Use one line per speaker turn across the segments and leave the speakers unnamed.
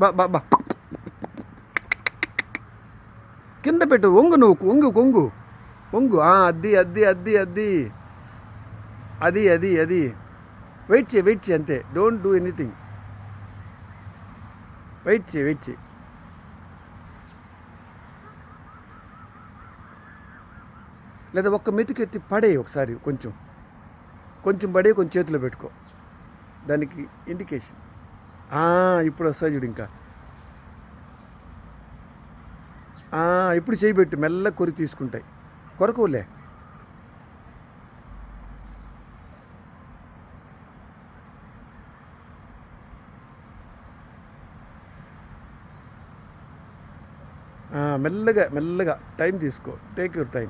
బా బా బా కింద పెట్టు, వంగు నువ్వు, వంగు కొంగు వంగు. అది అది అది అది అది అది అది వెయిట్ చేయి అంతే. Don't do anything. వెయిట్ చేయి. లేదా ఒక్క మెతుకెత్తి పడే ఒకసారి, కొంచెం పడే, కొంచెం చేతిలో పెట్టుకో, దానికి ఇండికేషన్. ఇప్పుడు వస్తాయి చూడు. ఇంకా ఇప్పుడు చేయబెట్టు, మెల్ల కొరికి తీసుకుంటాయి. కొరకులే. మెల్లగా టైం తీసుకో. Take your time.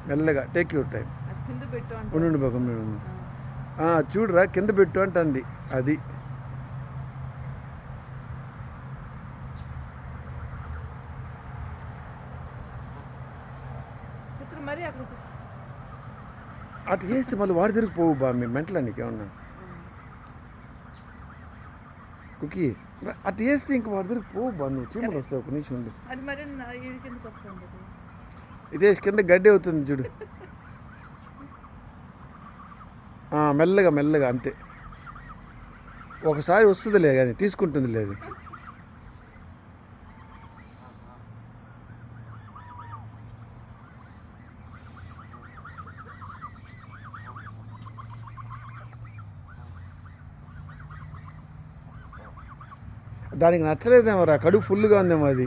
మెల్లగా టేక్ యువర్ టైం. ఉండు బాబు, చూడురా, కింద పెట్టు అంటుంది. అది అటు చేస్తే మళ్ళీ వాడి దగ్గరికి పోవు బా. మీ మెంటలా నీకేమన్నా కుకీ? అటు చేస్తే ఇంక వాడి దగ్గరికి పోవు బా. నువ్వు చీమలు వస్తావు. ఒక నిమిషం ఉండు. ఇదే కింద గడ్డి అవుతుంది చూడు. మెల్లగా అంతే. ఒకసారి వస్తుందిలే కానీ తీసుకుంటుంది లేదు. దానికి నచ్చలేదేమో రా, కడుపు ఫుల్గా ఉందేమో అది.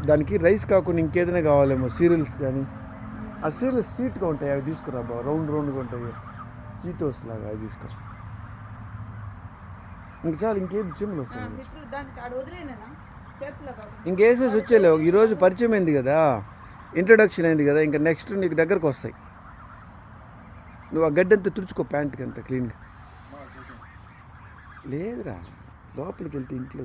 దానికి రైస్ కాకుండా ఇంకేదైనా కావాలేమో, సీరియల్స్ కానీ. ఆ సీరియల్స్ స్వీట్గా ఉంటాయి, అవి తీసుకురా బాబు. రౌండ్గా ఉంటాయి, చీటోస్ లాగా, అవి తీసుకో. ఇంక చాలు, ఇంకేది చిమ్ములు వస్తుంది. ఇంకేసేసి వచ్చేలేవు. ఈరోజు పరిచయం అయింది కదా, ఇంట్రొడక్షన్ అయింది కదా, ఇంకా నెక్స్ట్ నీకు దగ్గరకు వస్తాయి. నువ్వు ఆ గడ్డి అంతా తుడుచుకో, ప్యాంట్కి అంతా క్లీన్గా. లేదురా, లోపలికి వెళ్తే ఇంట్లో